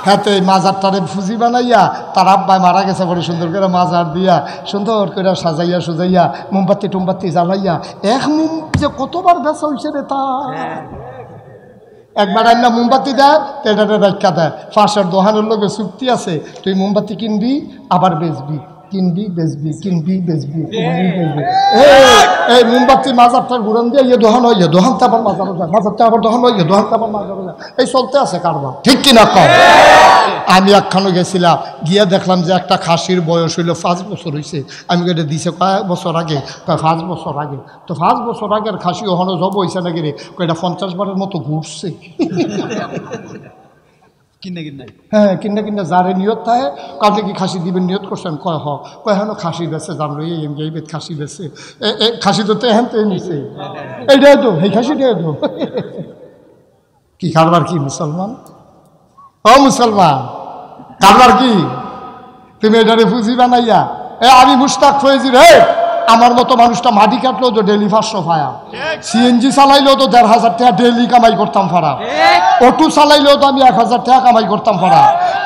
হাতে মাজারটারে ফুজি বানাইয়া তার আব্বাই মারা গেছে বড় সুন্দর করে মাজার দিয়া সুন্দর করে সাজাইয়া সুজাইয়া মোমবাতি টুমবাতি জ্বালাইয়া এক মোম যে কতবার বেচা হয়েছে রে তা একবার আইনা মোমবাতি দেয় তেটারে রাখা দেয় ফাঁসের দোহানের লোকে চুক্তি আছে তুই মোমবাতি কিনবি আবার বেচবি কিনবি বেচবি কিনবি বেচবি এই মোমবাতি মাজারটার ঘুরান দিয়ে ইয়ে দোহান হয় দোহান তো আবার মাজার যায় মাজারটা আবার দোহান হয় দোহান তো আবার মাজার যায় এই চলতে আছে কারবার ঠিক কিনা কম আমি একখানো গেছিলাম গিয়ে দেখলাম যে একটা খাসির বয়স হইল 5 বছর হয়েছে আমি এটা দিছে কয়েক বছর আগে 5 বছর আগে তো 5 বছর আগের খাসি ওখানে জব হয়েছে নাকি রে এটা 50 বারের মতো ঘুরছে হ্যাঁ কিনা কিনা যারে নিয়ত থাকে আপনি কি খাসি দিবেন নিয়ত করছেন কয় কয় হেন খাসি বেছে জানলো এই বেদ খাসি বেছে খাসি তো হেন তো নিছে এইটাই তো এই খাসিটাই তো কি কারবার কি মুসলমান ও মুসলমান কারবার কি তুমি এটারে ফুজি বানাইয়া আমি মুশতাক ফয়েজি রে আমার মতো মানুষটা মাটি কাটলেও তো ডেলি 500 পায়া সিএনজি চালাইলেও তো 1500 টাকা ডেলি কামাই করতাম ফারা অটো চালাইলেও তো আমি 1000 টাকা কামাই করতাম ফারা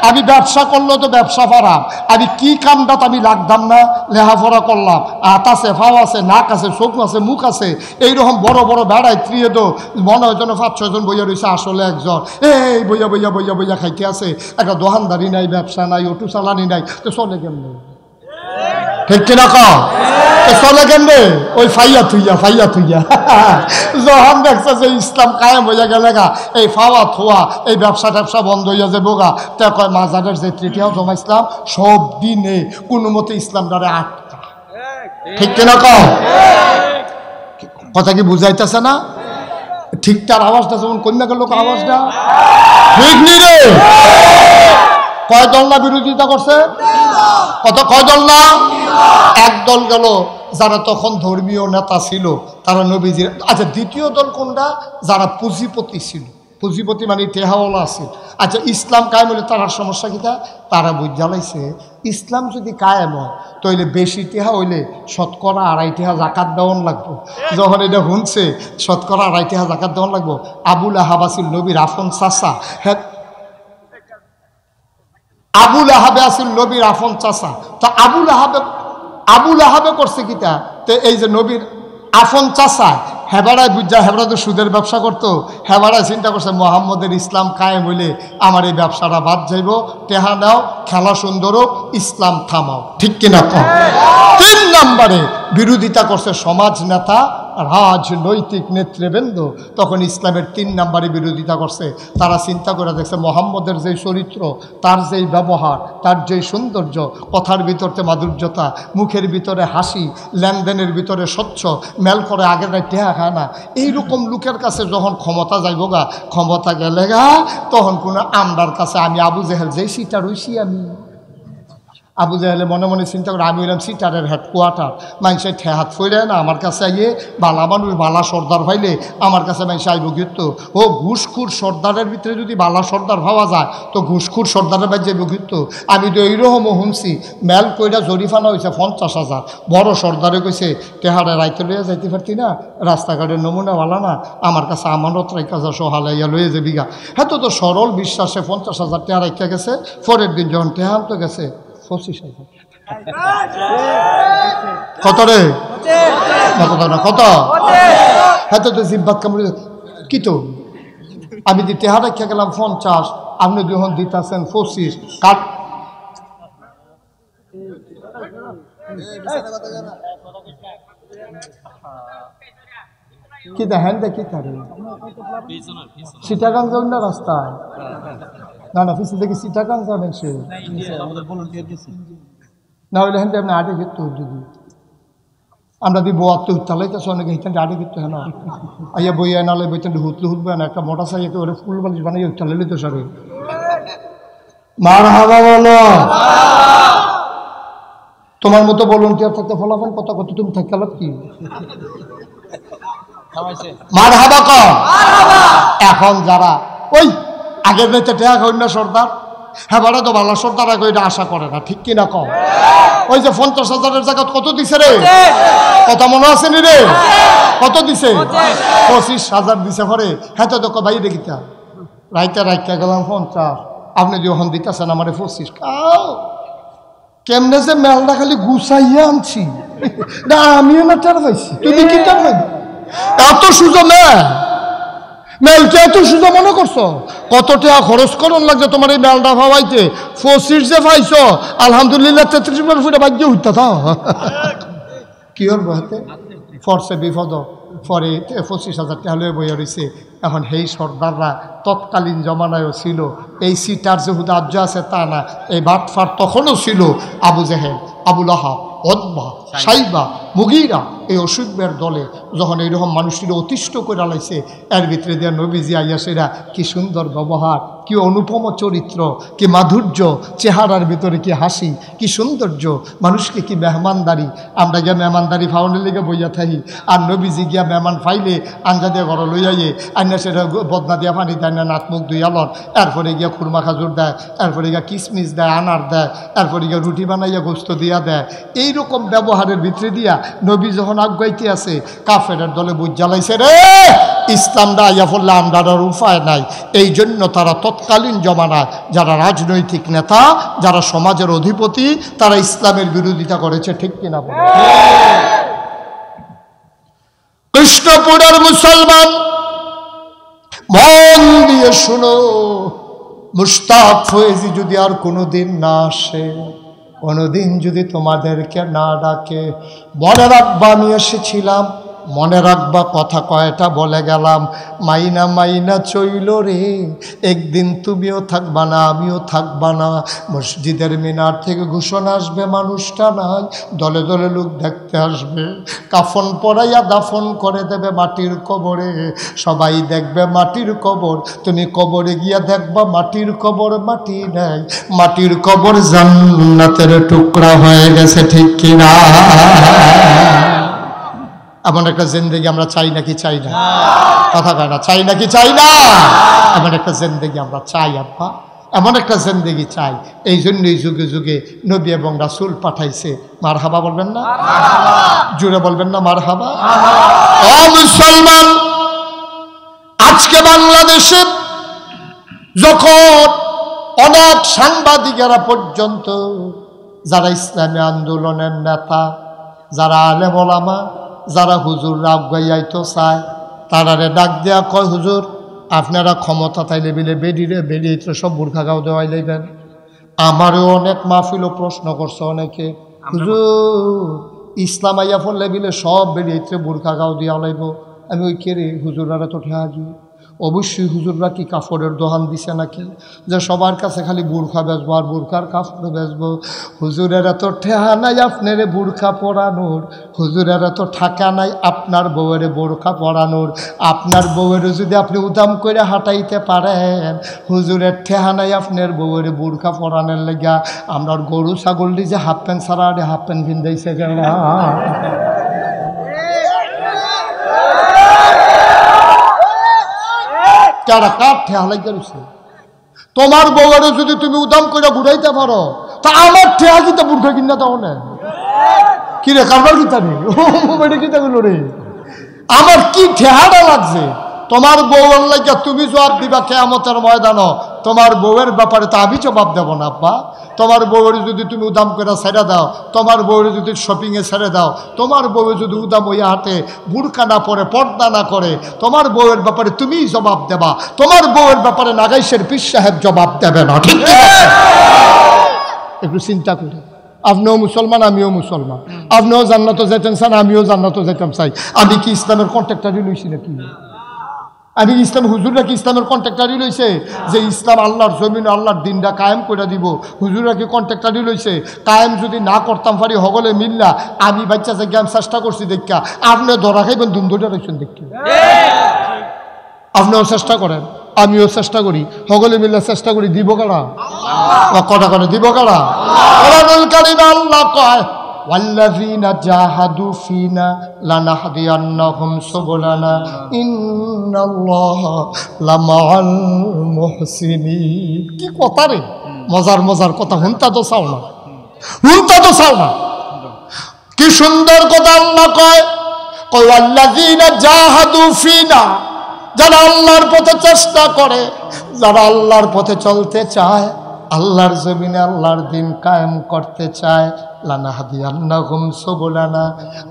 আমি ব্যবসা করলেও তো ব্যবসা ফারা আমি কি কামটা আমি লাগতাম না লেহাফড়া করলাম হাত আছে ফাও আছে নাক আছে চোখ আছে মুখ আছে এইরকম বড় বড় বেড়ায় ত্রিয়ে তো মনে হয় যেন 5-6 জন বইয়া রয়েছে আসলে একজন এই বইয়া বইয়া বইয়া বইয়া খাইতে আছে একটা দোকানদারি নাই ব্যবসা নাই অটো চালানি নাই তো চলে কেমন ঠিক কিনা চলে কেমনে ওই ফাইয়া থুইয়া যখন দেখছে যে ইসলাম কায়েম হইয়া গেলে গা এই ফাওয়া থোয়া এই ব্যবসা ট্যাবসা বন্ধ হইয়া যাবো গা তা কয় মাজারের যে তৃতীয় জমাইছিলাম সব দিনে কোনো মতে ইসলাম দ্বারা আটকা ঠিক কিনা কথা কি বুঝাইতেছে না ঠিকঠাক আওয়াজটা যেমন কন্যা গেল আওয়াজটা ঠিক নি রে কয় দল না বিরোধিতা করছে কত কয় দল না একদল গেল যারা তখন ধর্মীয় নেতা ছিল তারা নবীজির আচ্ছা দ্বিতীয় দল কোনটা যারা পুঁজিপতি ছিল পুঁজিপতি মানে টেহাওয়ালা আছে আচ্ছা ইসলাম কায়েম হলে তার সমস্যা কিটা তারা বুঝালাইছে ইসলাম যদি কায়েম হয় তাহলে বেশি টেহা হইলে 2.5 টাকা জাকাত দেওয়ান লাগবো যখন এটা শুনছে 2.5 টাকা জাকাত দেওয়ান লাগবো আবুল আহাব আছিল নবীর আফন চাচা হ্যাঁ আবুল আহাবে আছিল নবীর আফন চাচা তো আবুল আহাবে করছে কিটা তো এই যে নবীর আফন চাচা হেবাড়ায় বুঝা হেবাড়া তো সুদের ব্যবসা করতো হেবাড়ায় চিন্তা করছে মোহাম্মদের ইসলাম কায়েম হইলে আমার এই ব্যবসাটা বাদ যাইব টেহা নাও খেলা সুন্দর হোক ইসলাম থামাও ঠিক কিনা কম 3 নম্বরে বিরোধিতা করছে সমাজ নেতা রাজনৈতিক নেতৃবৃন্দ তখন ইসলামের 3 নম্বরে বিরোধিতা করছে তারা চিন্তা করে দেখছে মোহাম্মদের যেই চরিত্র তার যেই ব্যবহার তার যেই সৌন্দর্য কথার ভিতরে মাধুর্যতা মুখের ভিতরে হাসি লেনদেনের ভিতরে স্বচ্ছ মেল করে আগের রাত টেহা খায় না এইরকম লোকের কাছে যখন ক্ষমতা যাইব গা ক্ষমতা গেলে গা তখন কোনো আমরার কাছে আমি আবু জেহেল যেই সিটা রইছি আমি আবু জাহেলে মনে মনে চিন্তা করে আমি হইলাম সিটারের হেডকোয়ার্টার মানুষের ঠেহাত ফইরে না আমার কাছে আইয়ে বালা মানুষ বালা সর্দার ভাইলে আমার কাছে মানুষ আইব কিন্তু ও ঘুষখুর সর্দারের ভিতরে যদি বালা সর্দার ভাবা যায় তো ঘুষখুর সর্দারের বাইর যাইব কিন্তু আমি তো এইরকমও শুনছি মেল কইরা জরিফানা হয়েছে 50,000 বড় সর্দারে কইছে টেহারে রাইতে লইয়া যাইতে পারতি না রাস্তাঘাটের নমুনাওয়ালা না আমার কাছে আমানত রাইকা যা সহালাইয়া লইয়া যাবি গা হ্যাঁ তো সরল বিশ্বাসে 50,000 টেহা রাইকা গেছে পরের দিন যখন টেহান তো গেছে 25,000 কত রে কত হ্যাঁ তো জিব্বাত কামড়ে কি তো আমি যে টেহা রেখে গেলাম 50 আপনি যখন দিতেছেন 25 কাট কি দেখেন দেখি তারে সিটাগাং যান না রাস্তায় না না পিছিয়ে দেখি সিটাগাং যাবেন সে না হইলে হেন আপনি আটে ঘিরতে যদি আমরা যদি বোয়াতে উত্তালাইতেছে অনেকে হিতেন আটে ঘিরতে হ্যাঁ না আইয়া বইয়া নালে বইতেন হুতলে হুতবে না একটা মোটর সাইকেল ওরে ফুল বালিশ বানিয়ে উত্তালাইলে তো সারে মারহাবা বলো তোমার মতো ভলান্টিয়ার থাকতে ফলাফল কত কত তুমি থাকতে কি মারহাবা কম এখন যারা ওই আগের রাইতে টেহা কই না সর্দার হ্যাঁ বড় তো ভালো সর্দার আগে এটা আশা করে না ঠিক কিনা কম ওই যে 50,000 জায়গা কত দিছে রে কথা মনে আছে নি রে কত দিছে 25,000 দিছে পরে হ্যাঁ তো ভাই দেখিতা রাইতে রাইতে গেলাম 50 আপনি যখন দিতেছেন আমার 25 খাও কেমনে যে মেলটা খালি গুছাইয়া আনছি না আমিও না টের পাইছি তুমি কি টের পাইবে এত সুযোগ মেলকে এত সুযোগ মনে করছো কত টাকা খরচ করন লাগছে তোমার এই মেলটা ভাবাইতে 25 যে পাইছ আলহামদুলিল্লাহ 33 ফুটে বাজ্য হইতা তা কি ওর হাতে ফরসে বিপদ পরে 25,000 টাকা হলে বইয়া রয়েছে এখন সেই সর্দাররা তৎকালীন জমানায়ও ছিল এই সিটার যে হুদার্য আছে তা না এই বাটফার তখনও ছিল আবু জেহেল আবুল আহাব ওতবা সাইবা মুগীরা এই অসুখের দলে যখন এইরকম মানুষটির অতিষ্ঠ করে লাইছে এর ভিতরে দিয়ে নবীজি আইয়াসেরা কি সুন্দর ব্যবহার কি অনুপম চরিত্র কি মাধুর্য চেহারার ভিতরে কি হাসি কি সৌন্দর্য মানুষকে কি মেহমানদারি আমরা গিয়া মেহমানদারি ফাউন্ডের লেগে বইয়া থাকি আর নবীজি গিয়া মেহমান ফাইলে আঞ্জা দিয়ে ঘর লইয়াইয়ে আইনা সেটা বদনা দিয়া পানি দেয় না নাক মুখ দুই আলন এরপরে গিয়া খুরমা খাজুর দেয় এরপরে গিয়া কিশমিশ দেয় আনার দেয় এরপরে গিয়া রুটি বানাইয়া গোস্ত দিয়া দেয় এইরকম ব্যবহারের ভিতরে দিয়া নবী যখন আগাইতে আছে কাফেরের দলে বুঝ জ্বালাইছে রে ইসলামটা আইয়া পড়লে আমরার উপায় নাই এই জন্য তারা তৎকালীন জমানায় যারা রাজনৈতিক নেতা যারা সমাজের অধিপতি তারা ইসলামের বিরোধিতা করেছে ঠিক কিনা বলে কৃষ্ণপুরের মুসলমান মন দিয়ে শুনো মুশতাক ফয়েজি যদি আর কোনোদিন না আসে কোনোদিন যদি তোমাদেরকে না ডাকে মনে রাখবা আমি এসেছিলাম মনে রাখবা কথা কয়টা বলে গেলাম মাইনা মাইনা চইল রে একদিন তুমিও থাকবা না আমিও থাকবা না মসজিদের মিনার থেকে ঘোষণা আসবে মানুষটা নাই দলে দলে লোক দেখতে আসবে কাফন পরাইয়া দাফন করে দেবে মাটির কবরে সবাই দেখবে মাটির কবর তুমি কবরে গিয়া দেখবা মাটির কবর মাটি নাই মাটির কবর জান্নাতের টুকরা হয়ে গেছে ঠিক কিনা এমন একটা জিন্দেগি আমরা চাই নাকি চাই না কথা কয় না চাই নাকি চাই না এমন একটা জিন্দেগি আমরা চাই আব্বা এমন একটা জিন্দেগি চাই এই জন্যই যুগে যুগে নবী এবং রাসূল পাঠাইছে মারহাবা বলবেন না জোরে বলবেন না মারহাবা ও মুসলমান আজকে বাংলাদেশে যখন অনেক সাংবাদিকেরা পর্যন্ত যারা ইসলামী আন্দোলনের নেতা যারা আলেম ওলামা যারা হুজুররা আগাইতো চায় তারারে ডাক দেয়া কয় হুজুর আপনারা ক্ষমতা তাইলে বিলে বেডিরে বেরিয়ে সব বুরখা গাও দেওয়াই লইবেন আমারও অনেক মাহফিলও প্রশ্ন করছে অনেকে হুজুর ইসলাম আইয়া ফলে বিলে সব বেরিয়ে বুরখা গাও দিয়া লাইব আমি ওই কে রে হুজুরারা তো ঠেহাজি অবশ্যই হুজুররা কি কাপড়ের দোকান দিছে নাকি যে সবার কাছে খালি বুরখা বেচবো আর বুরখার কাপড় বেচবো হুজুরের এত ঠেহা নাই আপনারে বুরখা পরানোর হুজুরের এত ঠাকা নাই আপনার বউয়ের বুরখা পরানোর আপনার বউয়ের যদি আপনি উদাম করে হাঁটাইতে পারেন হুজুরের ঠেহা নাই আপনার বউয়ের বুরখা পরানোর লেগা আমরা গরু ছাগল দিয়ে যে হাফ প্যান্ট ছাড়া হাফ প্যান্ট ভিন্দাইছে কেন তারা কার ঠেহালাই করেছে তোমার বউয়েরও যদি তুমি উদাম করে ঘুরাইতে পারো তা আমার ঠেহা কিতা বুর্খা কিনা তাও না কি রে কারবার কিতা রে কিতা গুলো রে আমার কি ঠেহাটা লাগছে তোমার বউয়ের লাগিয়া তুমি জবাব দিবা কিয়ামতের ময়দানে তোমার বউয়ের ব্যাপারে তো আমি জবাব দেব না আব্বা তোমার বউয়ের যদি তুমি উদাম করে ছেড়ে দাও তোমার বউয়ের যদি শপিংয়ে ছেড়ে দাও তোমার বউয়ের যদি উদাম ওই হাতে বুরকা না পরে পর্দা না করে তোমার বউয়ের ব্যাপারে তুমিই জবাব দেবা তোমার বউয়ের ব্যাপারে নাগাইশের পীর সাহেব জবাব দেবে না ঠিক একটু চিন্তা করে আপনিও মুসলমান আমিও মুসলমান আপনিও জান্নাতে যেতেন চান আমিও জান্নাতে যেতাম চাই আমি কি ইসলামের কন্ট্রাক্টারই লইছি নাকি আমি ইসলাম হুজুররা কি ইসলামের কন্ট্রাক্টারই লইছে যে ইসলাম আল্লাহর জমিন আল্লাহর দিনটা কায়েম করে দিব হুজুররা কি কন্ট্রাক্টারই লইছে কায়েম যদি না করতাম পারি হগলে মিল্লা আমি বাচ্চা যে জ্ঞান চেষ্টা করছি দেখা আপনি ধরা খাইবেন দুমদুটা রয়েছেন দেখি আপনিও চেষ্টা করেন আমিও চেষ্টা করি হগলে মিল্লা চেষ্টা করি দিব কারা কটা করে দিব কারা আল্লাহ কয় والذين جاهدوا فينا لنهدينهم سبلنا إن الله لمع المحسنين কি কথা রে মজার মজার কথা হুনতা তো চাও না কি সুন্দর কথা আল্লাহ কয় والذين جاهدوا فينا যারা আল্লাহর পথে চেষ্টা করে, যারা আল্লাহর পথে চলতে চায়, আল্লাহর জমিনে আল্লাহর দিন কায়েম করতে চায়, লানাহাদিয়ান্নাহুম সুবুলানা,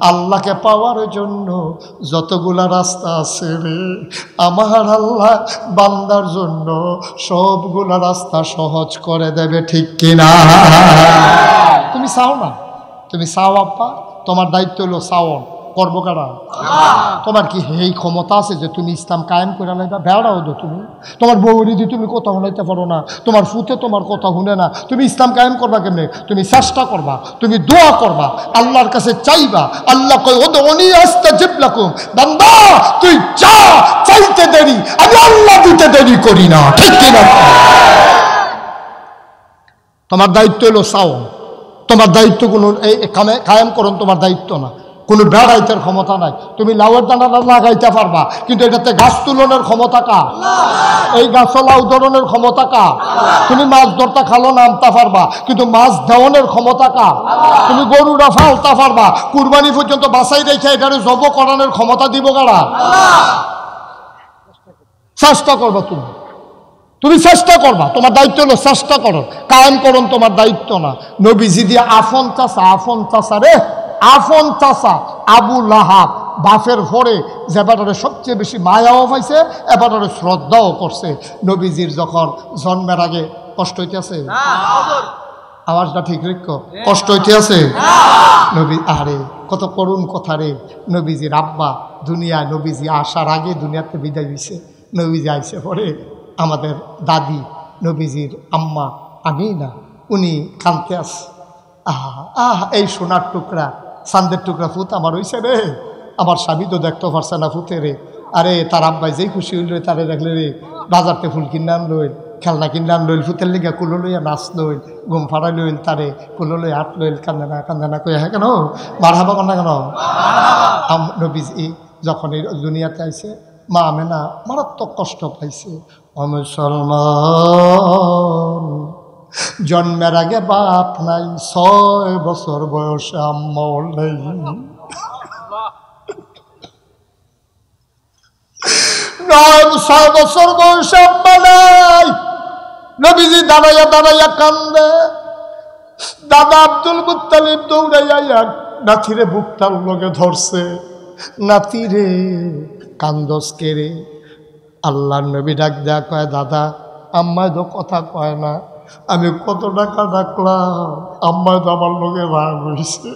আল্লাহকে পাওয়ার জন্য যতগুলা রাস্তা আছে রে, আমার আল্লাহ বান্দার জন্য সবগুলা রাস্তা সহজ করে দেবে, ঠিক কিনা? তুমি চাও না? তুমি চাও আব্বা? তোমার দায়িত্ব হলো চাও, করবো কারা? তোমার কি এই ক্ষমতা আছে যে তুমি ইসলাম কায়েম করে লাইবা? বেড়াও তো তুমি, তোমার বউরি দিয়ে তুমি কথা শুনাইতে পারো না, তোমার ফুতে তোমার কথা শুনে না, তুমি ইসলাম কায়েম করবা কেমনে? তুমি চেষ্টা করবা, তুমি দোয়া করবা, আল্লাহর কাছে চাইবা। আল্লাহ কই উদউনি আস্তাজিব লাকুম, বান্দা তুই যা, চাইতে দেরি, আমি আল্লাহ দিতে দেরি করি না, ঠিক কিনা? তোমার দায়িত্ব হলো চাও, তোমার দায়িত্ব কোনো এই কায়েম করুন তোমার দায়িত্ব না। কোনো বেড়াইতের ক্ষমতা নাই। তুমি লাউয়ের দানা লাগাইতে পারবা, কিন্তু এটাতে গাছ তুলনের ক্ষমতা কা? এই গাছ লাউ ধরনের ক্ষমতা কা? তুমি মাছ ধরতে খালো নামতে পারবা, কিন্তু মাছ দেওয়ানের ক্ষমতা কা? তুমি গরুরা ফালতে পারবা, কুরবানি পর্যন্ত বাসাই রেখে এটারে জব করানোর ক্ষমতা দিব কারা? চেষ্টা করবা তুমি, তুমি চেষ্টা করবা, তোমার দায়িত্ব হলো চেষ্টা করো, কায়েম করুন তোমার দায়িত্ব না। নবীজি দিয়ে আফন চাষা রে, আফন চাষা আবু লাহাব, বাফের পরে যে ব্যাটারে সবচেয়ে বেশি মায়াও পাইছে, এবারে শ্রদ্ধাও করছে। নবীজির যখন জন্মের আগে কষ্ট হইতেছে, আওয়াজটা ঠিক রেখো, কষ্ট হইতে আছে নবী, আরে কত করুণ কথা রে। নবীজির আব্বা দুনিয়ায়, নবীজি আসার আগে দুনিয়াতে বিদায় হয়েছে। নবীজি আইসে পরে আমাদের দাদি নবীজির আম্মা আমিনা, উনি কাঁদতে আছে, এই সোনার টুকরা, চান্দের টুকরা ফুত আমার হইছে রে, আমার স্বামী তো দেখতে পারছে না ফুতে রে। আরে তার আব্বাই যেই খুশি হইল তারে দেখলে রে, বাজারতে ফুল কিনে আনলইল, খেলনা কিনে আনলইল, ফুতের লিগা কুলো লইয়া নাচ লইল, ঘুম ফাড়াই লইল, তারে কুলো লইয়া হাট লইল, কান্দে না কই হ্যাঁ কেন মারহাবা কর না কেন? নবীজি যখন এই দুনিয়াতে আইছে, মা আমেনা মারাত্মক কষ্ট পাইছে। মুসলমান, জন্মের আগে বাপ নাই, 6 বছর বয়সে আম্মাও নেই। 6 বছর বয়সে আম্মা নাই। নবীজি দাঁড়াইয়া কান্দে। দাদা আব্দুল মুত্তালিব দৌড়াইয়া নাতিরে বুকটার লগে ধরছে, নাতিরে কান্দস কে রে? আল্লাহর নবী ডাক দেয়া কয়, দাদা আম্মায় তো কথা কয় না, আমি কত টাকা ডাকলাম, আম্মায় তো আমার লোকে রাগ হয়েছে,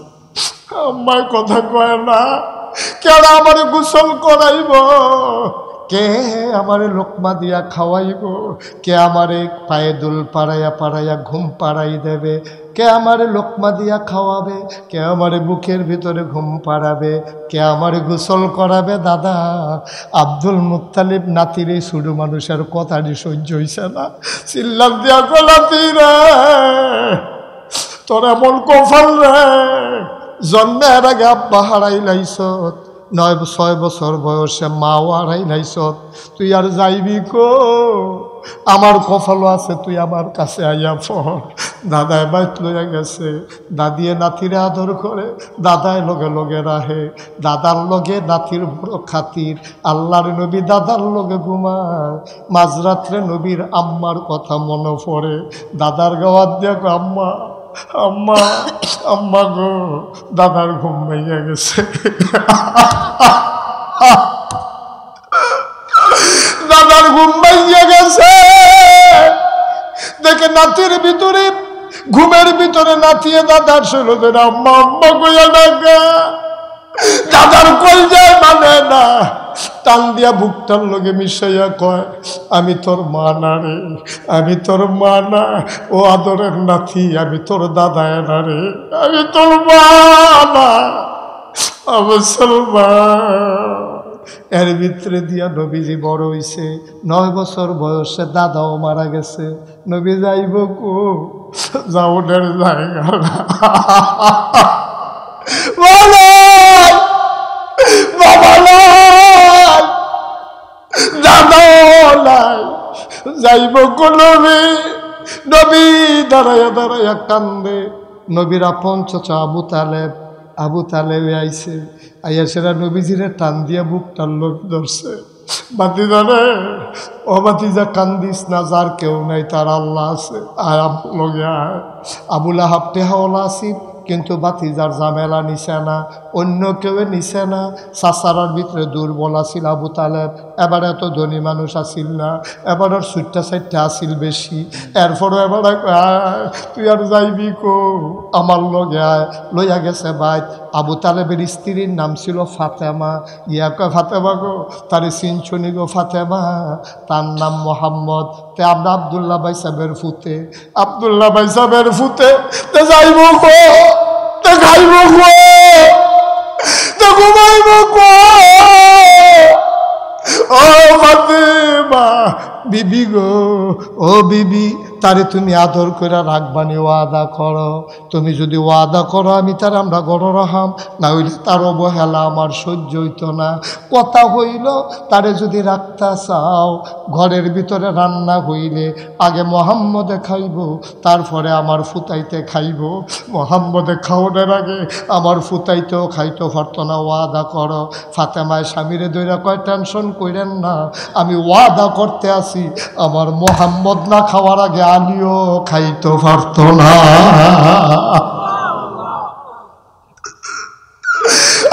আম্মায় কথা কয় না। কেন আমারে গোসল করাইব? কে আমারে লোকমা দিয়া খাওয়াইব? কে আমারে পায়ে দুল পাড়াইয়া ঘুম পাড়াই দেবে? কে আমারে লোকমা দিয়া খাওয়াবে? কে আমারে বুকের ভিতরে ঘুম পাড়াবে? কে আমারে গোসল করাবে? দাদা আব্দুল মুত্তালিব নাতিরে শুরু মানুষের কথাটি সহ্য হইছে না, চিল্লাম দিয়া গলাতি রে, তোর এমন কপাল রে, জন্মের আগে আব্বা হারাই লাইছ, 6 বছর বয়সে মাও হারাই লাইছ, তুই আর যাইবি কো? আমার কপালও আছে, তুই আমার কাছে আইয়া পড়। দাদায় বাইত লইয়া গেছে, দাদিয়ে নাতিরে আদর করে, দাদায় লগে লগে রাহে, দাদার লগে নাতির বড় খাতির। আল্লাহর নবী দাদার লগে ঘুমায়, মাঝরাত্রে নবীর আম্মার কথা মনে পড়ে, দাদার গাওয়াত দিয়া আম্মা আম্মা আম্মা গো, দাদার ঘুম ভেঙে গেছে, দাদার ঘুম ভেঙে গেছে। দেখে নাতির ভিতরে, ঘুমের ভিতরে নাতিয়ে দাদার শুরু করে আম্মা আম্মা কইয়া ডাকা, দাদার কই যায় মানে না, টান দিয়া বুকটার লগে মিশাইয়া কয়, আমি তোর মা না রে, আমি তোর মা না, ও আদরের নাতি, আমি তোর দাদায় না রে, আমি তোর মা না। মুসলমান, এর ভিতরে দিয়া নবীজি বড় হইছে, 9 বছর বয়সে দাদাও মারা গেছে। নবী যাইব কো? যাওনের জায়গা না, বাবা নাই, দাদাও নাই, যাইব কো নবী? নবী দাঁড়াইয়া কান্দে। নবীর আপন চাচা আবু তালেব আইছে, আইয়া সেরা নবীজিরে টান দিয়া বুকটার লোক ধরছে, বাতিজা রে, ও বাতিজা কান্দিস না, যার কেউ নাই তার আল্লাহ আছে। আর লগে আয়। আবুল আহাব টেহাওয়ালা আসিল, কিন্তু বাতিজার জামেলা নিছে না, অন্য কেউ নিছে না। সাসারার ভিতরে দুর্বল আসিল আবু তালেব, এবার এত ধনী মানুষ আসিল না, এবার ওর সুট্টা সাইটটা আসিল বেশি। এরপরও এবার তুই আর যাইবি কো, আমার লগে আয়। লইয়া গেছে বাইত। আবু তালেবের স্ত্রীর নাম ছিল ফাতেমা। ইয়া কয় ফাতেমা গো, তারে চিনছনি গো ফাতেমা? তার নাম মোহাম্মদ। তে আমরা আবদুল্লাহ ভাই সাহেবের ফুতে, আবদুল্লাহ ভাই সাহেবের ফুতে তে যাইব গো, তে খাইব গো, তে ঘুমাইব গো। ও ফাতেমা বিবি গো, ও বিবি, তারে তুমি আদর করে রাখবানি, ওয়াদা করো। তুমি যদি ওয়াদা করো আমি তার আমরা গড় রাহাম, না হইলে তার অবহেলা আমার সহ্য হইত না। কথা হইল, তারে যদি রাখতে চাও, ঘরের ভিতরে রান্না হইলে আগে মোহাম্মদে খাইব, তারপরে আমার ফুতাইতে খাইব। মোহাম্মদে খাওয়ানোর আগে আমার ফুতাইতেও খাইতে পারতো না। ওয়াদা করো। ফাতেমায় স্বামীরে দইরা কয়, টেনশন কইরেন না, আমি ওয়াদা করতে আসি, আমার মোহাম্মদ না খাওয়ার আগে আমিও খাইতে পারত না।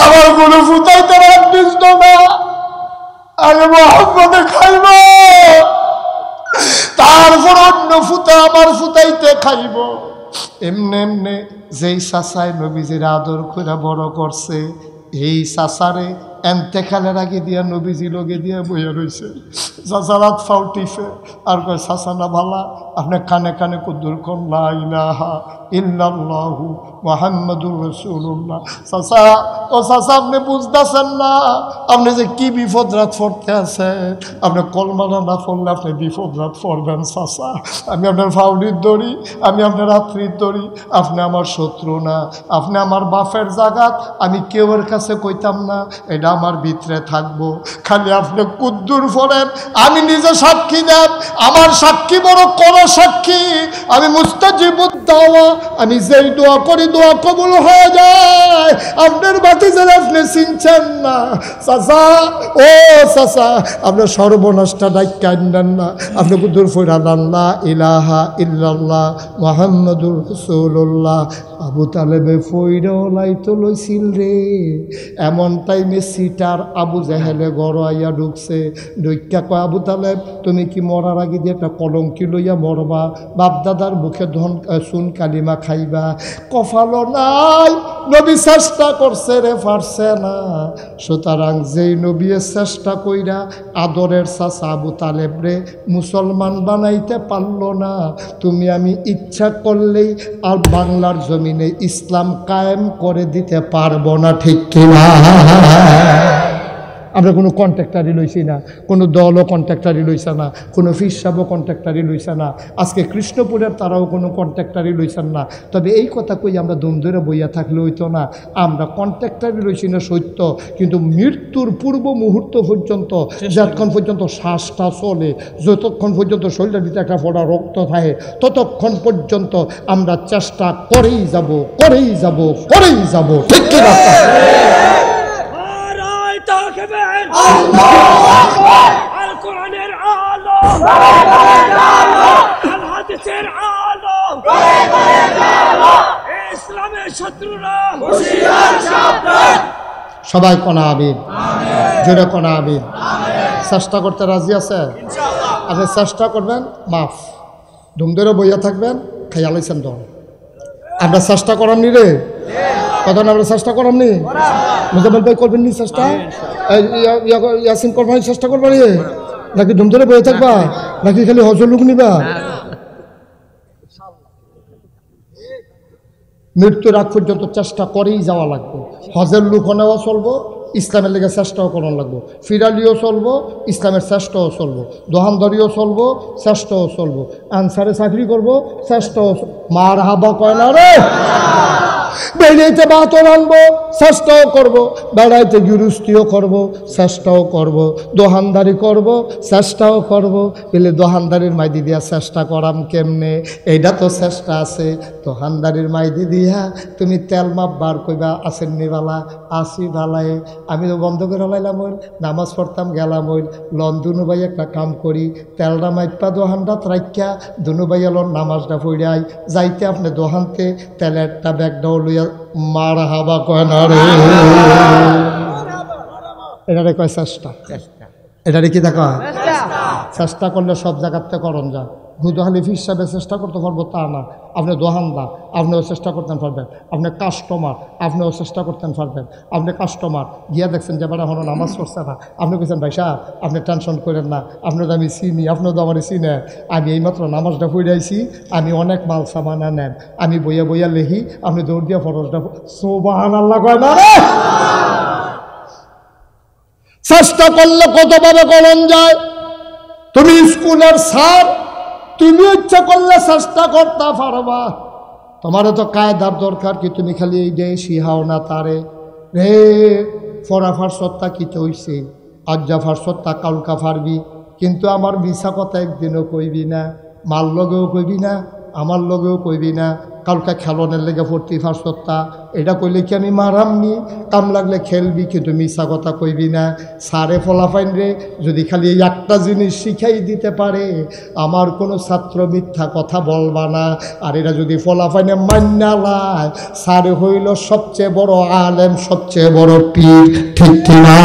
আমার কোনো ফুটাইতে রাখবিস না, আগে মোহাম্মদে খাইব, তারপর অন্য ফুটা আমার ফুটাইতে খাইব। এমনি এমনি যেই চাচায় নবীজির আদর করে বড় করছে, এই চাচারে এন্তেকালের আগে দিয়া নবীজি লগে দিয়া বইয়া রয়েছে। চাচা রাত ফাউ টিফে আর কয়, চাচা না ভালা, আপনি কানে কানে কুদ্দুর কোন লা ইলাহা ইল্লাল্লাহু মুহাম্মাদুর রাসূলুল্লাহ। চাচা, ও চাচা আপনি বুঝতেছেন না, আপনি যে কি বিপদ রাত পড়তে আছেন। আপনি কলমানা না পড়লে আপনি বিপদ রাত পড়বেন চাচা। আমি আপনার ফাউলির দড়ি, আমি আপনার রাত্রির দড়ি, আপনি আমার শত্রু না, আপনি আমার বাপের জাগাত, আমি কেউর কাছে কইতাম না, এটা আমার ভিতরে থাকবো। খালি আপনি কুদ্দুর পড়েন, আমি নিজে সাক্ষী দেব, আমার সাক্ষী বড় কোন সাক্ষী, আমি মুস্তাজিবুদ দাওয়া, আমি যেই দোয়া করি দোয়া কবুল হয়ে যায়। আপনার বাতিজার আপনি চিনছেন না চাচা, ও চাচা, আপনার সর্বনাশটা ডাক্কা আনবেন না, আপনি কুদ্দুর পড়ান লা ইলাহা ইল্লাল্লাহ মুহাম্মাদুর রাসূলুল্লাহ। আবু তালেবে ফইরলাই তো লইছিল রে, এমন টাইমে সিটার আবু জাহেলে গড় আইয়া ঢুকছে। ঢুকা কয়, আবু তালেব তুমি কি মরার আগে দিয়ে একটা কলঙ্কি লইয়া মরবা, বাপদাদার মুখে ধন সুন কালিমা খাইবা? কফালো নাই, নবী চেষ্টা করছে রে, পারছে না। সুতরাং যেই নবী চেষ্টা কইরা আদরের চাচা আবু তালেব রে মুসলমান বানাইতে পারলো না, তুমি আমি ইচ্ছা করলেই আর বাংলার জমিনে ইসলাম কায়েম করে দিতে পারবো না, ঠিক কিনা? আমরা কোনো কন্ট্রাক্টারি লইছি না, কোনো দলও কন্ট্রাক্টারি লইছে না, কোনো ফিরসাবও কন্ট্রাক্টারি লইছে না, আজকে কৃষ্ণপুরের তারাও কোনো কন্ট্রাক্টারি লইছেন না। তবে এই কথা কই আমরা দম ধরে বইয়া থাকলে হইতো না। আমরা কন্ট্রাক্টারি লইছি না সত্য, কিন্তু মৃত্যুর পূর্ব মুহূর্ত পর্যন্ত, যতক্ষণ পর্যন্ত শ্বাসটা চলে, যতক্ষণ পর্যন্ত শরীরের ভিতরে একটা ফোঁটা রক্ত থাকে, ততক্ষণ পর্যন্ত আমরা চেষ্টা করেই যাব, করেই যাব, করেই যাব, ঠিক কিনা? আল কোরআনের আলো, আল হাদিসের আলো, ইসলামের শত্রুরা হুঁশিয়ার সাবধান। সবাই কোনা আমিন, জোরে কোনা আমিন। চেষ্টা করতে রাজি আছে? আপনি চেষ্টা করবেন, মাফ ধুম ধরে বইয়া থাকবেন, খাইয়া লাইছেন তো। আমরা চেষ্টা করামনি রে, কথা না, আমরা চেষ্টা করামনি। মুজাম্মেল ভাই করবেন নি চেষ্টা? ইয়াসিন করবেন চেষ্টা করবেন নাকি ধুম ধরে বইয়া থাকবা, নাকি খালি হজর লোক নিবা? মৃত্যুর আগ পর্যন্ত চেষ্টা করেই যাওয়া লাগবে। হজের লোকও নেওয়া চলবো, ইসলামের লেগে চেষ্টাও করানো লাগবো। ফিরালিও চলবো, ইসলামের চেষ্টাও চলবো। দোহানদারিও চলবো, চেষ্টাও চলবো। আনসারে চাকরি করবো, চেষ্টাও। মার হাবা কয় না রে। বেড়াইতে ভাতও রানবো, চেষ্টাও করব, বেড়াইতে গৃহস্থিও করব, চেষ্টাও করব, দোহানদারি করব, চেষ্টাও করব। বলে দোহানদারির মাইদি দিয়া চেষ্টা করাম কেমনে? এইটা তো চেষ্টা আছে। দোহানদারির মাইদি দিয়া তুমি তেল মাপ বার কইবা, আসেন নিবালা, আসি ভালাই। আমি তো বন্ধ করে লাইলাম, ওই নামাজ পড়তাম গেলাম, ওই লন দুনু ভাই একটা কাম করি, তেলটা মাইপা দোহানটাত রাখিয়া দুনু ভাই লন নামাজটা পড়াই যাইতে আপনি দোহানতে তেলেরটা ব্যাগটাও লইয়া মার হাবা কয় না রে। এটারে কয় চেষ্টা। এটারে কি দেখা চেষ্টা করলে সব জায়গাতে করণ যায়। হুদু হালিফ হিসাবে চেষ্টা করতে পারবো তা না। আপনি দোহানদার, আপনিও চেষ্টা করতে পারবেন। আপনি কাস্টমার, আপনিও চেষ্টা করতে পারবেন। আপনি কাস্টমার গিয়া দেখছেন যে বেড়া হলো নামাজ পড়ছে না, আপনি বলছেন ভাই সাহেব আপনি টেনশন করেন না, আপনার তো আমি চিনি, আপনিও তো আমার চিনে, আমি এইমাত্র নামাজটা পড়াইছি, আমি অনেক মাল সামানা নেন, আমি বইয়া বইয়া লেহি, আপনি দৌড় দিয়া ফরজটা সুবহানাল্লাহ কয় না রে। চেষ্টা করলে কতভাবে করণ যায়। তুমি স্কুলের স্যার, তুমি ইচ্ছা করলে চেষ্টা করতে পারবা। তোমারও তো কায়দার দরকার কি, তুমি খালি এই ডে শিহাও না তারে রে। ফরাফার সত্তা কিতে হইছে, আজ্জাফার সত্তা কালকা ফারবি, কিন্তু আমার মিছা কথা একদিনও কইবি না, মার লগেও কইবি না, আমার লগেও কইবি না। কালকা খেলনের লেগে ভর্তি ফার্সত্তা, এটা কইলে কি আমি মারামনি? কাম লাগলে খেলবি, কিন্তু মিছা কথা কইবি না। সারে ফলাফাইন রে যদি খালি এই একটা জিনিস শিখাই দিতে পারে, আমার কোনো ছাত্র মিথ্যা কথা বলবা না। আর এটা যদি ফলাফাইনে মান্না লায়, সারে হইল সবচেয়ে বড় আলেম, সবচেয়ে বড় পীর, ঠিক কিনা?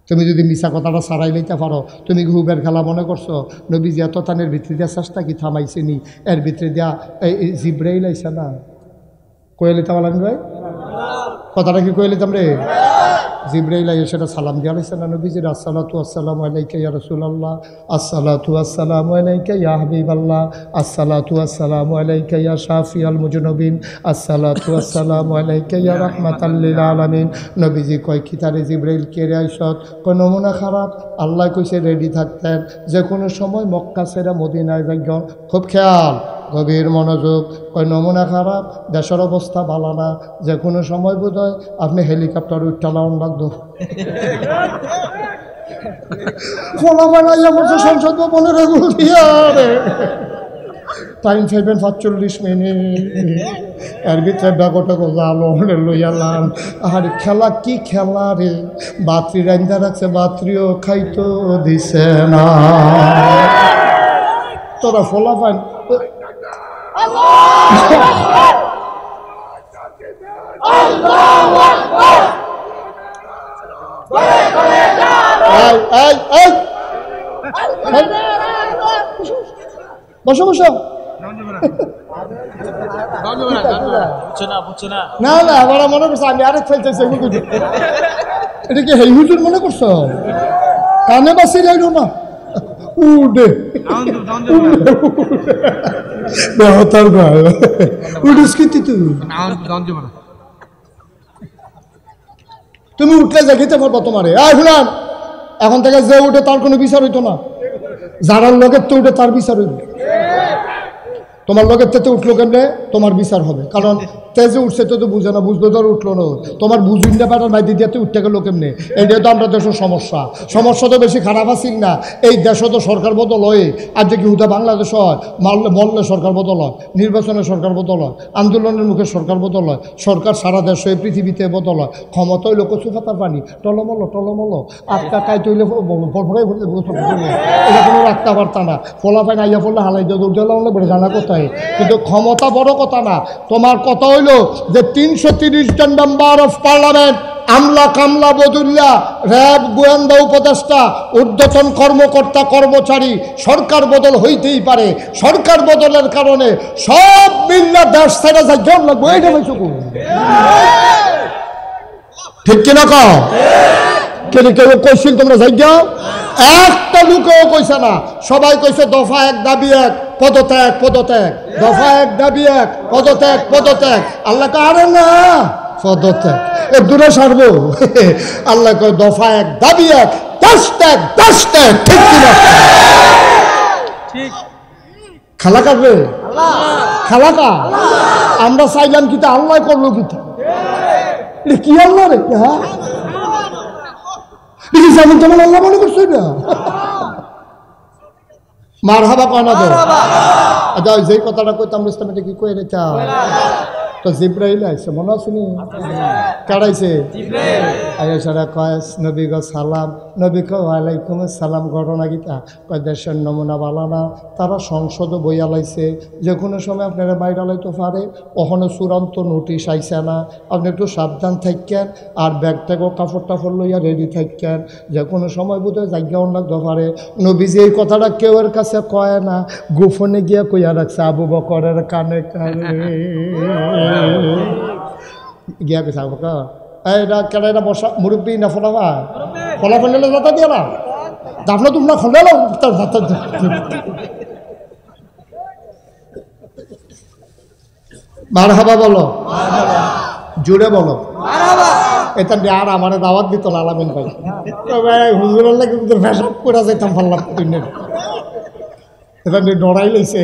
তুমি যদি মিছা কথাটা সারাই লইতে পারো, তুমি ঘুবের খেলা মনে করছো? নবীজি এত তানের ভিতরে দিয়া চেষ্টা কি থামাইছে নি? এর ভিতরে দিয়া এই জিব্রাইল আইসা না, কয়ে লিতাম আলাম ভাই, কথাটা কি কয়ে লিতাম রে? জিব্রাইল আইয়া সেটা সালাম দিয়া লাইছে না নবীজির, আসসালাতু আসসালামু আলাইকা ইয়া রাসূলুল্লাহ, আসসালাতু আসসালামু আলাইকা ইয়া হাবিবাল্লাহ, আসসালাতু আসসালামু আলাইকা ইয়া শাফিয়াল মুজনবিন, আসসালাতু আসসালামু আলাইকা ইয়া রাহমাতাল লিল আলামিন। নবীজি কয় কি তারে জিব্রাইল কে রে আইসত? কয় নমুনা খারাপ, আল্লাহ কইছে রেডি থাকতেন, যে কোনো সময় মক্কা ছেড়ে মদিনায় যাইবেন। খুব খেয়াল, গভীর মনোযোগ। কয় নমুনা খারাপ, দেশের অবস্থা ভালো না, যে কোনো সময় বোধ হয় আপনি হেলিকপ্টার উঠতে লাউন লাগতো। ফলা বানাইয়া বলছে সংসদ ভবনে রেগুল দিয়া রে, টাইম 7:45 এর ভিতরে ব্যাগটা আলো লইয়ালাম। আর খেলা কি খেলা রে, বাত্রি রান্দা রাখছে, বাত্রিও খাইতো দিছে না। তোরা ফলা পান বসো বসো। না না আবার মনে করছো আমি আরেক ফেলতেছি, এটা কি হেই হুজুর মনে করছো? কানে বাসি যাইল না, উডে বেহতার ভাই উডিস কিন্তু তুমি উঠলে জাগিতে পারবো তোমারে। শুনান, এখন থেকে যে উঠে তার কোনো বিচার হইতো না, যারার লগের তো উঠে তার বিচার হইবে। তোমার লগের তেতে উঠলো কেমনে, তোমার বিচার হবে। কারণ তেজে উঠছে তো বুঝে না, বুঝলো তো আর উঠলো না, তোমার বুঝুন না পাঠার মাই দিদিয়াতে উঠতে গেলো কেমনে। এইটাই তো আমরা দেশের সমস্যা। সমস্যা তো বেশি খারাপ আছি না, এই দেশও তো সরকার বদল হয়। আর যে কি হুদা বাংলাদেশ হয়, মরলে সরকার বদল হয়, নির্বাচনে সরকার বদল হয়, আন্দোলনের মুখে সরকার বদল হয়, সরকার সারা দেশ হয়ে পৃথিবীতে বদল হয়। ক্ষমতা হইলো কচু পাতার পানি, টলমলো আটকা কাইতে হইলে এটা কোনো রাখতে পারতা না। ফলা পাই আইয়া পড়লে হালাই দিয়ে দৌড় দিলাম বলে জানা কোথায়। কিন্তু ক্ষমতা বড় কথা না, তোমার কথা হইলো যে 330 জন মেম্বার অফ পার্লামেন্ট, আমলা কামলা বদুল্লা, র্যাব, গোয়েন্দা উপদেষ্টা, ঊর্ধ্বতন কর্মকর্তা কর্মচারী, সরকার বদল হইতেই পারে। সরকার বদলের কারণে সব মিল্লা দেশ ছেড়ে যায় জন লাগবে, এইটা হয়েছে ঠিক কিনা? কেন কেউ কইছিল তোমরা যাই যাও? একটা লোকেও কইছে না, সবাই কইছে দফা 1 দাবি 1 পদত্যাগ পদত্যাগ, দফা 1 দাবি 1 পদত্যাগ পদত্যাগ। আল্লাহ আরে না পদত্যাগ এ দূরে সারবো। আল্লাহ কয় দফা 1 দাবি 1 10 ত্যাগ 10 ত্যাগ, ঠিক কিনা? ঠিক খালা কাটবে খেলা কা আমরা চাইলাম কিতা আল্লাহ করলো কিতা কি আল্লাহ রে হ্যাঁ যেমন তেমন আল্লাহ মনে করছো না মারহাবা কয় না তো আচ্ছা যেই কথাটা কইতাম ইসলাম এটা কি কই রেখা তো জিব্রাইল আইছে মনে আছে নি কাড়াইছে আইসারা কয় নবী গো সালাম নবী কো ওয়ালাইকুম আসসালাম ঘটনা গীতা কয় দেশের নমুনা বালানা তারা সংসদ বইয়া লাইছে যে কোনো সময় আপনারা বাইরে লাইতে পারে ওখানে চূড়ান্ত নোটিশ আইছে না আপনি একটু সাবধান থাকেন আর ব্যাগ ট্যাগও কাপড় টাপড় লইয়া রেডি থাকেন যে কোনো সময় বোধহয় জায়গাও লাগতে পারে নবীজি এই কথাটা কেউ এর কাছে কয় না গোপনে গিয়া কইয়া রাখছে আবু বকরের কানে কানে গিয়া কইছে আবু বকর এইটা কেন এটা বসা মুরব্বী না ফলাফা ফলাফল নিলে যাতা দিয়ে না দাফনা তুমনা খোলে মারহাবা বলো জুড়ে বলো এটা আর আমার দাওয়াত দিত না আলামিন ভাই হুজুরের লাগে ফ্যাশন করে যাইতাম ফাল্লাম এটা ডরাই লইছে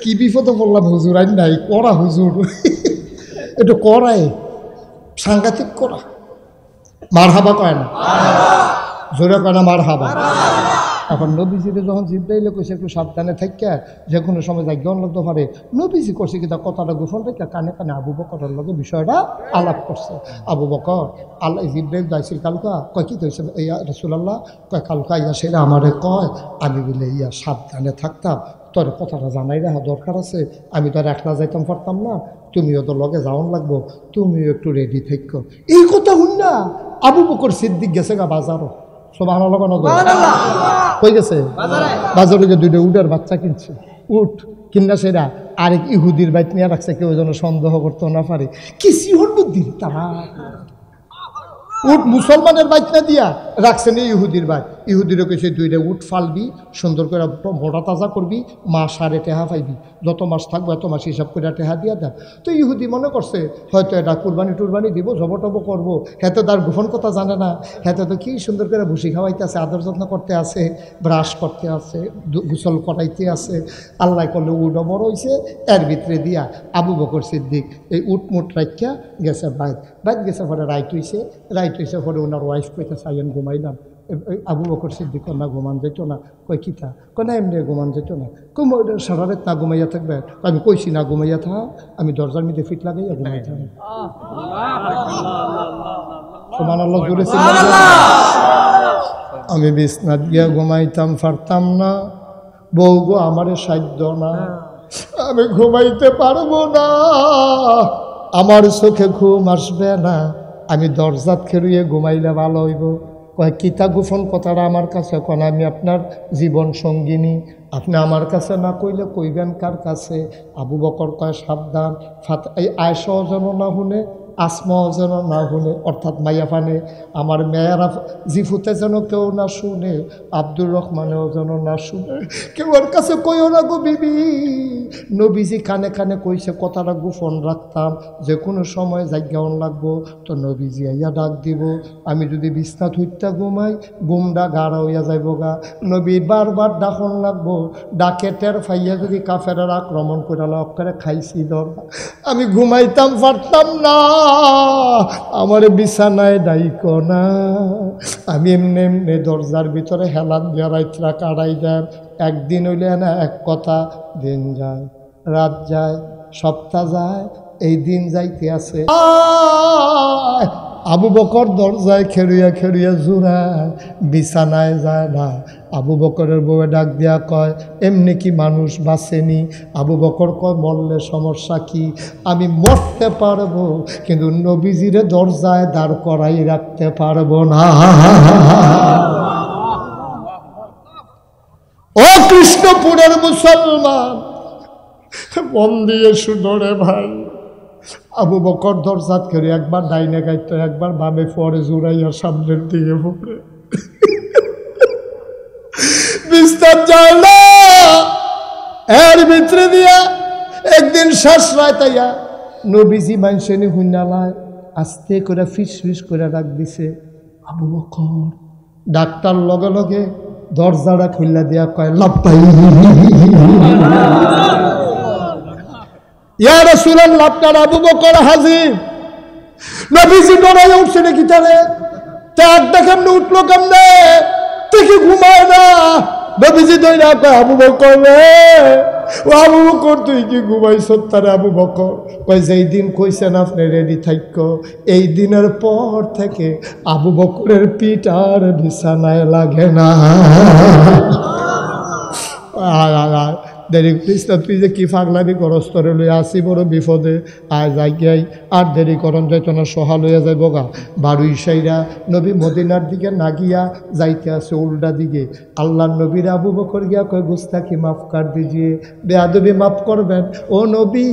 কি বিপদে পড়লাম হুজুর আইন নাই করা হুজুর একটু করাই সাংঘাতিক করা মারহাবা কয় না জোরে কয় না মারহাবা এখন নবীজিতে যখন জিব্রাইল কইছে একটু সাবধানে থাইকা যে কোনো সময় জায়গা লাগতে পারে নবীজি করছে কি তার কথাটা গোপন রেখে কানে কানে আবু বকরের লগে বিষয়টা আলাপ করছে আবু বকর আল্লাহ জিব্রাইল যাইছিল কালকা কয় কি কইছে ইয়া রাসূলুল্লাহ কয় কালকা ইয়া সেরা আমারে কয় আমি বলে ইয়া সাবধানে থাকতাম তোর কথাটা জানাই রাখা দরকার আছে আমি তো আর একলা যাইতাম পারতাম না তুমিও তো লগে যাওয়ান লাগবো তুমিও একটু রেডি থাকো এই কথা শুন না আবু বকর সিদ্দিক গেছে গা বাজারও সুবহানাল্লাহ কই গেছে বাজারে গিয়ে দুইটা উটের বাচ্চা কিনছে উট কিনা সেরা আরেক ইহুদির বাইক নিয়ে রাখছে কেউ যেন সন্দেহ করতে না পারে কি সিহর বুদ্ধি তারা উট মুসলমানের বাইক না দিয়া রাখছেন ইহুদির বাইক ইহুদিরও কেছে দুইটা উট ফালবি সুন্দর করে মোটা তাজা করবি মাস সারে টেহা পাইবি যত মাস থাকবো এত মাস হিসাব করে টেহা দিয়া দেয় তো ইহুদি মনে করছে হয়তো এটা কুরবানি টুরবানি দিব জব টব করবো হেতে তার গোপন কথা জানে না হেতে তো কি সুন্দর করে ভুসি খাওয়াইতে আছে আদর যত্ন করতে আছে ব্রাশ করতে আছে গোসল করাইতে আছে আল্লাহ করলে উটও বড় হয়েছে এর ভিতরে দিয়া আবু বকর সিদ্দিক এই উট মুট রাখিয়া গেছে বাইক গেছে পরে রাইট হইছে পরে ওনার ওয়াইফ কইতে চাইন ঘুমাইলাম আবু বকর সিদ্দিক না ঘুমান যেত না কই কিতা কয় না এমনি ঘুমান যেত না সারা রাত না ঘুমাইয়া থাকবে আমি কইছি না ঘুমাইয়া থাক আমি দরজার মধ্যে ফিট লাগাইয়া ঘুমাই থাক সুবহানাল্লাহ জোরে আমি বিছনাত গিয়া ঘুমাইতাম পারতাম না বউ গো আমারে সাধ্য না আমি ঘুমাইতে পারবো না আমার চোখে ঘুম আসবে না আমি দরজাত খেরুয়ে ঘুমাইলে ভালো হইব কয় কিতা গোপন কথাটা আমার কাছে কোন আমি আপনার জীবন সঙ্গিনী আপনি আমার কাছে না কইলে কইবেন কার কাছে আবু বকর কয় সাবধান এই আয়েশাও যেন না শুনে আসমাও যেন না শুনে অর্থাৎ মাইয়া ফানে আমার মেয়েরা জিফুতে যেন কেউ না শুনে আব্দুর রহমানেও যেন না শুনে কেউ ওর কাছে কইও না গো বিবি নবীজি কানে কানে কইছে কথাটা গোপন রাখতাম যে কোনো সময় জায়গাও লাগবো তো নবীজি আইয়া ডাক দিব আমি যদি বিছনাত হইতা ঘুমাই ঘুমটা গাঢ় হইয়া যাইব গা নবী বারবার ডাকন লাগবো ডাকে টের ফাইয়া যদি কাফেরের আক্রমণ করে অক্ষরে খাইছি দর আমি ঘুমাইতাম পারতাম না আমার বিছানায় ডাইক না আমি এমনি এমনি দরজার ভিতরে হেলান দিয়া রাইতরা কাটাই দেন একদিন হইলে না এক কথা দিন যায় রাত যায় সপ্তাহ যায় এই দিন যাইতে আছে আবু বকর দরজায় খেড়িয়া জোড়ায় বিছানায় যায় না আবু বকরের বউয়ে ডাক দিয়া কয় এমনি কি মানুষ বাঁচেনি আবু বকর কয় মরলে সমস্যা কি আমি মরতে পারবো কিন্তু নবীজিরে দরজায় দাঁড় করাই রাখতে পারবো না ও কৃষ্ণপুরের মুসলমান মন দিয়ে শুনরে ভাই আবু বকর দরজাত করে একবার ডাইনে গাইতে একবার বামে পরে জোড়াইয়া সামনের দিকে পড়ে বিস্তার যায় না এর ভিতরে দিয়া একদিন শ্বাস রাইতাইয়া নবীজি মানসেনি হুইনালায় আস্তে করে ফিস ফিস করে ডাক দিছে আবু বকর ডাক্তার লগে লগে দরজাটা খুললা দিয়া কয় লাপ্পাই রাসূলুল্লাহ আপনার আবু বকর হাজির। নবীজি ডরাই উঠছে নাকি তারে, চারটা কেমনে উঠলো কেমনে, থেকে ঘুমায় না। নবীজি দইরা কয় আবু বকর রে, ও আবু বকর তুই কি ঘুমাইছ? তারে আবু বকর কয় যেই দিন কইছেন আপনি রেডি থাইক, এই দিনের পর থেকে আবু বকরের পিঠ আর বিছানায় লাগে না। দেরি করিস না, তুই যে কি ফাগলামি করস, তরে লইয়া আসি বড় বিপদে, আয় যাই গিয়াই আর দেরি করন যাইত না, সহা লইয়া যাইব গা। বারুই সাইরা নবী মদিনার দিকে না গিয়া যাইতে আছে উল্টা দিকে। আল্লাহ নবীর আবু বকর গিয়া কয় গুস্তাকি মাফ কর দিজিয়ে, বেয়াদবি মাফ করবেন। ও নবী,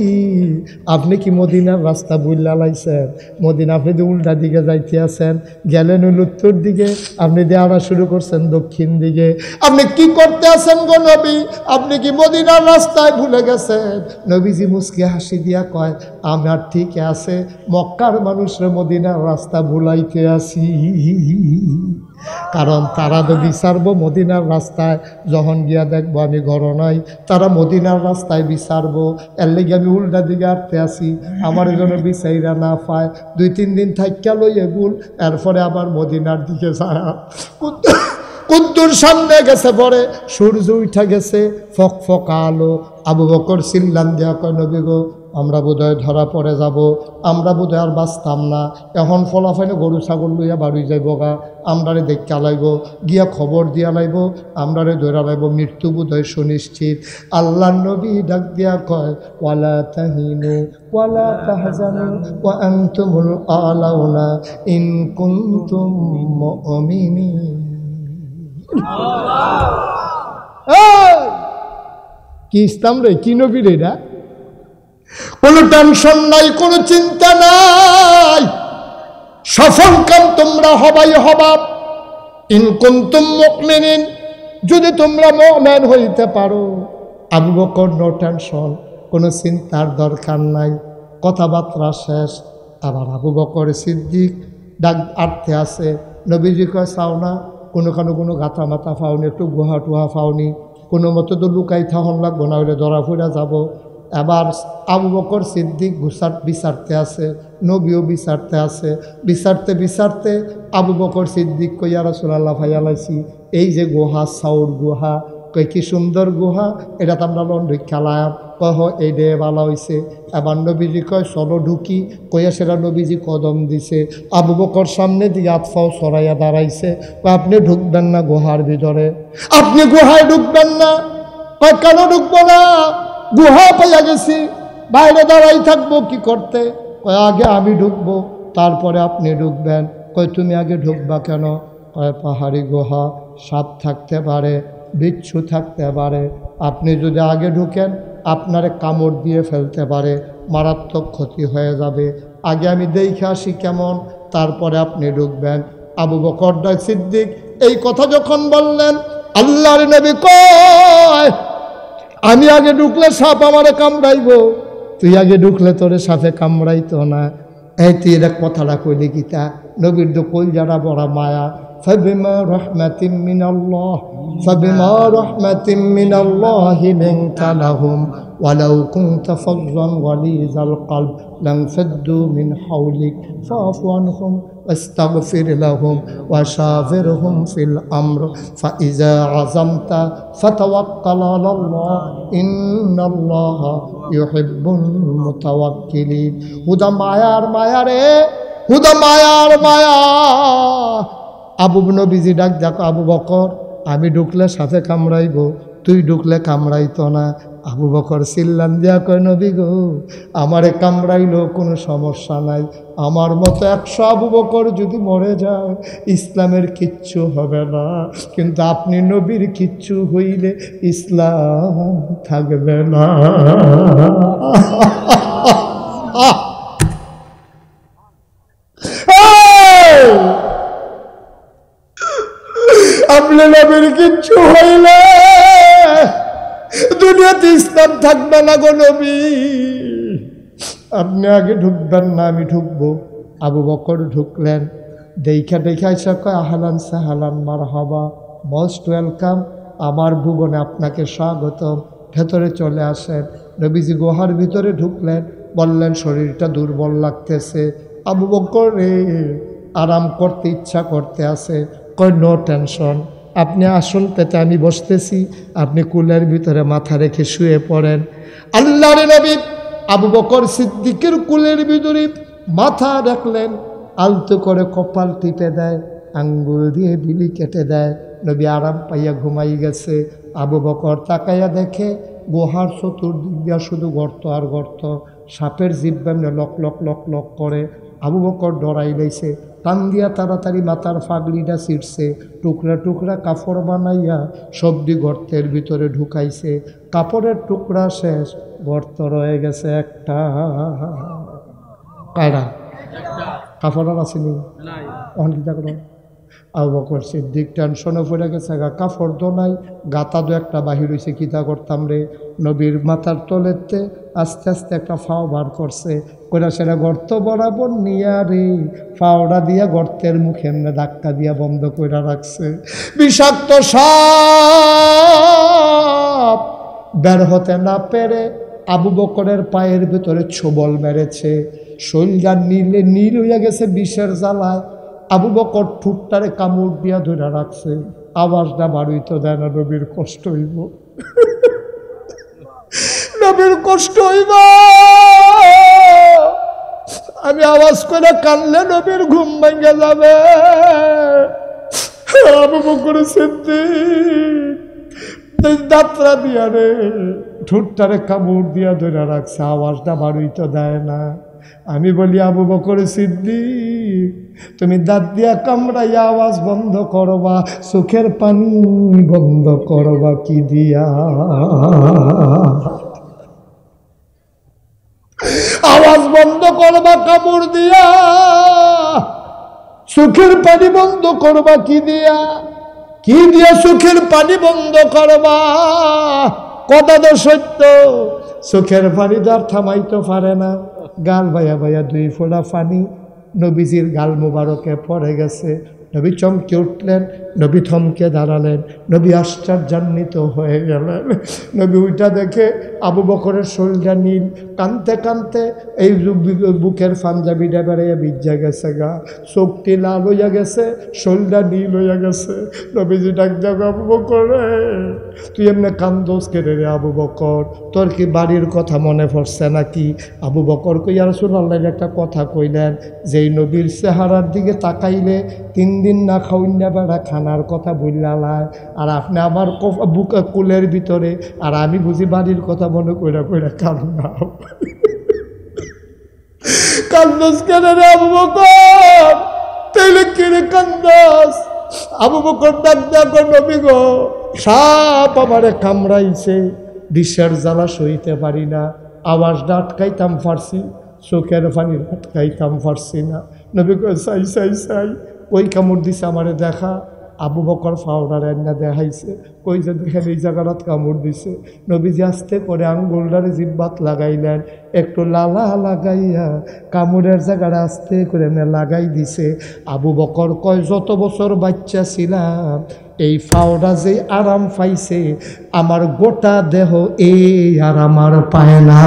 আপনি কি মদিনার রাস্তা বুইল্লা লাইছেন? মদিনা আপনি যে উল্টা দিকে যাইতে আছেন, গেলেন হইল উত্তর দিকে, আপনি দেওয়া শুরু করছেন দক্ষিণ দিকে। আপনি কি করতে আছেন গো নবী? আপনি কি মদিনার রাস্তায় ভুলে গেছেন? নবীজি মুস্কি হাসি দিয়া কয় আমার ঠিক আছে, মক্কার মানুষরা মদিনার রাস্তা ভুলাইতে আসি। কারণ তারা তো বিচারবো মদিনার রাস্তায়, যখন গিয়া দেখবো আমি ঘর নাই, তারা মদিনার রাস্তায় বিচারবো। এর লেগে আমি উল্টা দিকে আটতে আসি, আমার জন্য বিচাইরা না পায়। 2-3 দিন থাইকা লই এগুল, এরপরে আবার মদিনার দিকে যায়। কুদ্দুর সামনে গেছে পরে সূর্য উঠা গেছে, ফক ফক আলো। আবু বকর চিল্লান দিয়া কয় নবী গো, আমরা বোধহয় ধরা পড়ে যাব, আমরা বোধহয় আর বাঁচতাম না। এখন ফলাফাইনে গরু ছাগল লইয়া বাড়ি যাইব গা, আমরারে দেখা লাইব, গিয়া খবর দিয়া লাইব, আমরারে ধরা লাইব, মৃত্যু বোধহয় সুনিশ্চিত। আল্লাহ নবী ডাক দিয়া কয় ওয়ালা তাহিনু ওয়ালা তাহজানু ওয়া আনতুমুল আলাউনা ইন কুনতুম মুমিনিন। কি ইসলাম রে, কি নবী রে? এরা কোনো টেনশন নাই, কোনো চিন্তা নাই, সফল কাম তোমরা হবাই হবা। ইন কুনতুম মুমিনিন, যদি তোমরা মুমিন হইতে পারো। আবু বকর নো টেনশন, কোনো চিন্তার দরকার নাই। কথাবার্তা শেষ, আবার আবু বকর সিদ্দিক ডাক আটতে আছে। নবীজি কয় চাও না, কোনো গাথা মাথা ফাওনি, একটু গুহা টুহা ফাওনি, কোনো মতো তো লুকাই থাহন লাগবো, না হলে ধরা ফুরা যাব। এবার আবু বকর সিদ্দিক বিচারতে আছে, নবীও বিচারতে আছে। বিচারতে আবু বকর সিদ্দিক কইয়া রাসূলুল্লাহ ভাইয়া লাইছি, এই যে গুহা, সাউর গুহা, কই কি সুন্দর গুহা, এটা তো আমরা লন্ডন খেলাম। কহ এই ডে ভালো হয়েছে। এবার নবীজি কয় চলো ঢুকি, কইয়া সেটা নবীজি কদম দিছে। আবু বকর সামনে দিয়ে আতফাও সরাইয়া দাঁড়াইছে, আপনি ঢুকবেন না গুহার ভিতরে, আপনি গুহায় ঢুকবেন না। কয় কেন ঢুকবো না? গুহা পাইয়া গেছি, বাইরে দাঁড়াই থাকবো কি করতে? কয় আগে আমি ঢুকবো, তারপরে আপনি ঢুকবেন। কয় তুমি আগে ঢুকবা কেন? কয় পাহাড়ি গুহা, সাপ থাকতে পারে, বিচ্ছু থাকতে পারে, আপনি যদি আগে ঢুকেন আপনারে কামড় দিয়ে ফেলতে পারে, মারাত্মক ক্ষতি হয়ে যাবে। আগে আমি দেখে আসি কেমন, তারপরে আপনি ঢুকবেন। আবু বকর সিদ্দিক এই কথা যখন বললেন, আল্লাহর নবী কয় আমি আগে ঢুকলে সাপ আমারে কামড়াইব, তুই আগে ঢুকলে তোরে সাপে কামড়াইতো না। এই তুই এটা কথাটা কইলি গীতা, নবীর তো কই যারা বড় মায়া। فبما رحمة من الله لنت لهم ولو كنت فظا غليظ القلب لانفضوا من حولك فاعف عنهم واستغفر لهم وشاورهم في الأمر فإذا عزمت فتوكل على الله إن الله يحب المتوكلين. হুদা মায়ার মায়া রে, হুদা মায়ার মায়া। আবু নবীজি ডাক দেখো, আবু বকর আমি ঢুকলে সাথে কামড়াইব, তুই ঢুকলে কামড়াইতো না। আবু বকর চিল্লান দিয়া কয় নবী গো, আমারে কামড়াইলো কোনো সমস্যা নাই, আমার মতো 100 আবু বকর যদি মরে যায় ইসলামের কিচ্ছু হবে না, কিন্তু আপনি নবীর কিচ্ছু হইলে ইসলাম থাকবে না। আপনি নবীর কিচ্ছু হইলে দুনিয়াতে ইসলাম থাকবে না গো নবী। আপনি আগে ঢুকবেন না, আমি ঢুকবো। আবু বকর ঢুকলেন, দেখা এসে কয় আহলান সাহলান মারহাবা, মোস্ট ওয়েলকাম, আমার ভুবনে আপনাকে স্বাগতম, ভেতরে চলে আসেন। নবীজি গুহার ভিতরে ঢুকলেন, বললেন শরীরটা দুর্বল লাগতেছে। আবু বকর রে, আরাম করতে ইচ্ছা করতে আছে। কই নো টেনশন, আপনি আসন পেতে আমি বসতেছি, আপনি কুলের ভিতরে মাথা রেখে শুয়ে পড়েন। আল্লাহর নবী আবু বকর সিদ্দিকের কুলের ভিতরে মাথা রাখলেন, আলতো করে কপাল টিপে দেয়, আঙ্গুল দিয়ে বিলি কেটে দেয়। নবী আরাম পাইয়া ঘুমাই গেছে। আবু বকর তাকাইয়া দেখে গুহার চতুর্দিক দিয়া শুধু গর্ত আর গর্ত, সাপের জিহ্বা লক লক লক লক করে। আবু বকর ডরাই লাইছে, টান দিয়া তাড়াতাড়ি মাথার ফাগলিটা ছিঁড়ছে, টুকরা টুকরা কাপড় বানাইয়া সবজি গর্তের ভিতরে ঢুকাইছে। কাপড়ের টুকরা শেষ, গর্ত রয়ে গেছে একটা। কায়রা কাপড় আর আসেনি অনেকটা করো। আবু বকর সিদ্দিক টেনশনে পড়ে গেছে, কাপড় তো নাই, গাতা দো একটা বাহির হয়েছে, কিতা করতাম রে। নবীর মাথার তলেতে আস্তে আস্তে একটা ফাও বার করছে, কইরা সেটা গর্ত বরাবর নিয়া রে ফাওড়া দিয়া গর্তের মুখে এমনি ধাক্কা দিয়া বন্ধ কইরা রাখছে। বিষাক্ত সাপ বের হতে না পেরে আবু বকরের পায়ের ভিতরে ছোবল মেরেছে, শরীরটা নীলে নীল হইয়া গেছে বিষের জ্বালায়। আবু বকর ঠুটটারে কামড় দিয়া ধরে রাখছে, আওয়াজটা বাড়িতে দেয় না। নবীর কষ্ট হইব, নবীর কষ্ট হইব। আমি আওয়াজ করে কানলে নবীর ঘুম ভেঙে যাবে। আবু বকর সিদ্দিক দাঁতরা দিয়া রে ঠুটটারে কামড় দিয়া ধরে রাখছে, আওয়াজটা বাড়িতে দেয় না। আমি বলি আবু বকর সিদ্দিক, তুমি দাঁত দিয়া কামড়াইয়া আওয়াজ বন্ধ করবা, চোখের পানি বন্ধ করবা কি দিয়া? আওয়াজ বন্ধ করবা কামড় দিয়া, চোখের পানি বন্ধ করবা কি দিয়া? কি দিয়া চোখের পানি বন্ধ করবা? কথা তো সত্য, চোখের পানি তো আর থামাইতে পারে না। গাল ভাইয়া ভাইয়া দুই ফোঁটা পানি নবীজির গাল মুবারকে পড়ে গেছে। নবী চমকে উঠলেন, নবী থমকে দাঁড়ালেন, নবী আশ্চর্যান্বিত হয়ে গেলেন। নবী ওইটা দেখে আবু বকরের শরীরটা নীল, কানতে কানতে এই বুকের পাঞ্জাবিটা বেড়াইয়া ভিজা গেছে, গা চোখটি লাল হইয়া গেছে, শরীরটা নীল হইয়া গেছে। নবীজি ডাক যাবে, আবু বকর তুই এমনি কান্দোস কেড়ে রে আবু বকর, তোর কি বাড়ির কথা মনে পড়ছে নাকি? আবু বকর কইয়া রাসূলুল্লাহ একটা কথা কইলেন, যেই নবীর চেহারার দিকে তাকাইলে 3 দিন না খাওয়াইনা বেড়া খানার কথা বললালায়, আর আপনি আমার বুকে কুলের ভিতরে, আর আমি বুঝি বাড়ির কথা মনে কইরা কইরা কান্দাও। কান্দোস কেন রে আবু বকর? তাইলে কিরে কান্দাস? আবু বকর ডাক ডাক, নবী গো, সাপ আমারে কামড়াইছে, বিষের জ্বালা সইতে পারি না, আওয়াজটা আটকাইতাম পারছি, চোখের পানি আটকাইতাম পারছি না। নবী কয় চাই চাই চাই, ওই কামড় দিছে আমারে দেখা। আবু বকর ফাওড়ার রান্না দেখাইছে, কই যে দেখেন এই জায়গাটাত কামড় দিছে। নবীজি আস্তে করে আঙ্গুলটারে জিব্বাত লাগাইলেন, একটু লালা লাগাইয়া কামড়ের জায়গাটা আস্তে করে লাগাই দিছে। আবু বকর কয় যত বছর বাচ্চা ছিলাম এই ফাওড়া যে আরাম পাইছে, আমার গোটা দেহ এই আরাম আর পায় না।